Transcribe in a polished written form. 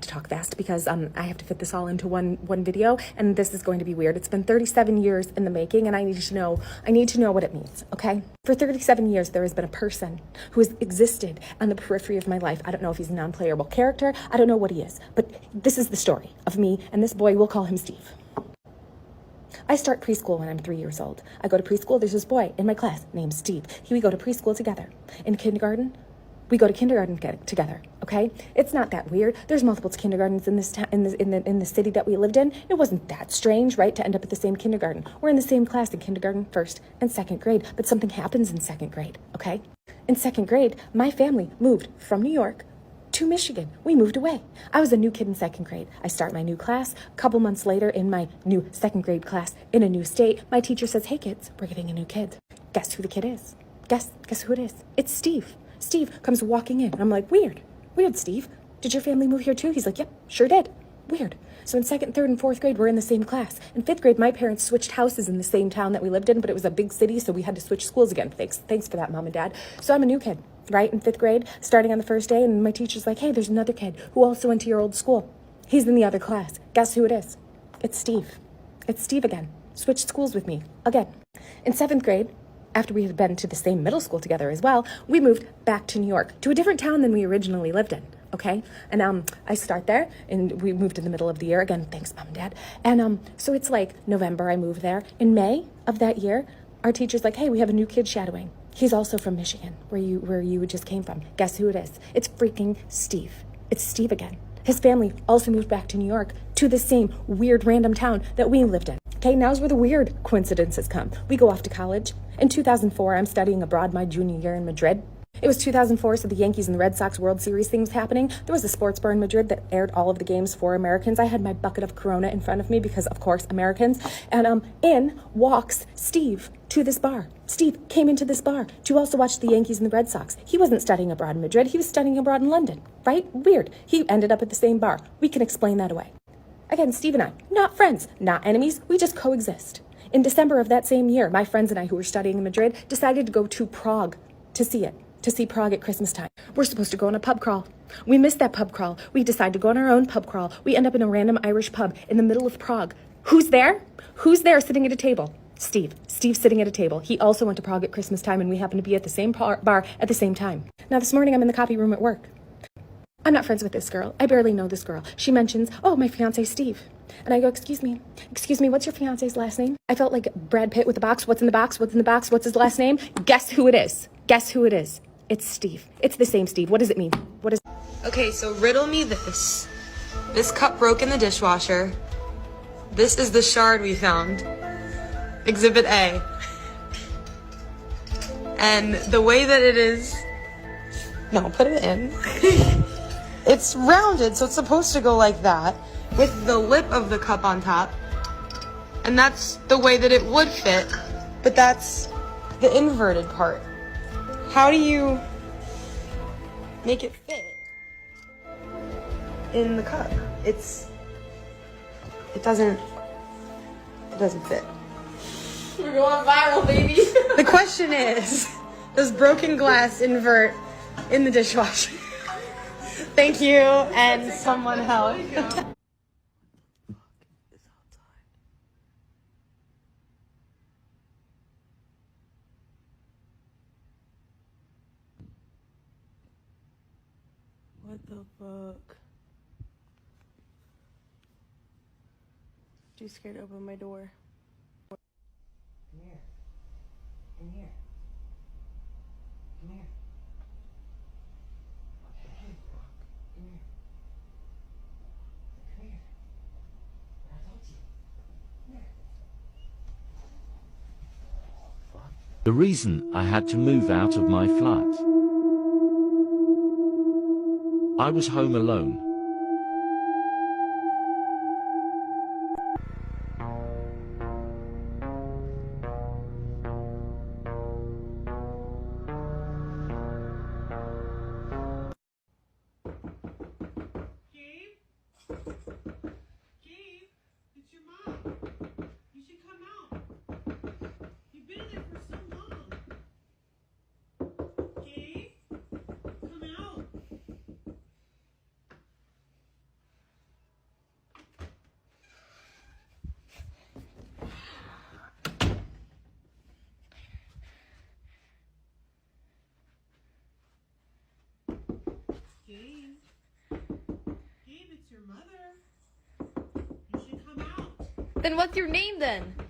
to talk fast because I have to fit this all into one video, and this is going to be weird. It's been 37 years in the making, and I need to know what it means, okay? For 37 years, there has been a person who has existed on the periphery of my life. I don't know if he's a non-playable character. I don't know what he is, but this is the story of me and this boy. We'll call him Steve. I start preschool when I'm 3 years old. I go to preschool. There's this boy in my class named Steve. We go to preschool together. In kindergarten, we go to kindergarten together, okay? It's not that weird. There's multiple kindergartens in this in the city that we lived in. It wasn't that strange, right, to end up at the same kindergarten. We're in the same class in kindergarten, first and second grade, but something happens in second grade, okay? In second grade, my family moved from New York to Michigan. We moved away. I was a new kid in second grade. I start my new class. A couple months later, in my new second grade class in a new state, my teacher says, "Hey kids, we're getting a new kid." Guess who the kid is? Guess who it is? It's Steve. Steve comes walking in. I'm like, weird, Steve. Did your family move here too? He's like, yep, sure did. Weird. So in second, third, and fourth grade, we're in the same class. In fifth grade, my parents switched houses in the same town that we lived in, but it was a big city, so we had to switch schools again. Thanks for that, Mom and Dad. So I'm a new kid, right, in fifth grade, starting on the first day, and my teacher's like, hey, there's another kid who also went to your old school. He's in the other class. Guess who it is? It's Steve. It's Steve again. Switched schools with me again. In seventh grade, after we had been to the same middle school together as well, we moved back to New York, to a different town than we originally lived in, okay? And I start there, and we moved in the middle of the year. Again, thanks, Mom and Dad. And so it's like November, I moved there. In May of that year, our teacher's like, hey, we have a new kid shadowing. He's also from Michigan, where you just came from. Guess who it is? It's freaking Steve. It's Steve again. His family also moved back to New York, to the same weird random town that we lived in. Okay, now's where the weird coincidences come. We go off to college. In 2004, I'm studying abroad my junior year in Madrid. It was 2004, so the Yankees and the Red Sox World Series thing was happening. There was a sports bar in Madrid that aired all of the games for Americans. I had my bucket of Corona in front of me because, of course, Americans. And in walks Steve to this bar. Steve came into this bar to also watch the Yankees and the Red Sox. He wasn't studying abroad in Madrid. He was studying abroad in London, right? Weird. He ended up at the same bar. We can explain that away. Again, Steve and I, not friends, not enemies. We just coexist. In December of that same year, my friends and I who were studying in Madrid decided to go to Prague to see Prague at Christmas time. We're supposed to go on a pub crawl. We missed that pub crawl. We decide to go on our own pub crawl. We end up in a random Irish pub in the middle of Prague. Who's there? Who's there sitting at a table? Steve. Steve's sitting at a table. He also went to Prague at Christmas time, and we happened to be at the same bar at the same time. Now, this morning, I'm in the copy room at work. I'm not friends with this girl. I barely know this girl. She mentions, oh, my fiance, Steve. And I go, excuse me, what's your fiance's last name? I felt like Brad Pitt with the box. What's in the box? What's in the box? What's his last name? Guess who it is? Guess who it is? It's Steve. It's the same Steve. What does it mean? What is... Okay, so riddle me this. This cup broke in the dishwasher. This is the shard we found. Exhibit A. And the way that it is... No, put it in. It's rounded, so it's supposed to go like that, with the lip of the cup on top. And that's the way that it would fit, but that's the inverted part. How do you make it fit in the cup? It doesn't fit. We're going viral, baby. The question is, does broken glass invert in the dishwasher? Thank you, and someone help. What the fuck? Too scared to open my door. Come here. Come here. Come here. Come here. Come here. I told you. Come here. The reason I had to move out of my flat. I was home alone. Then what's your name then?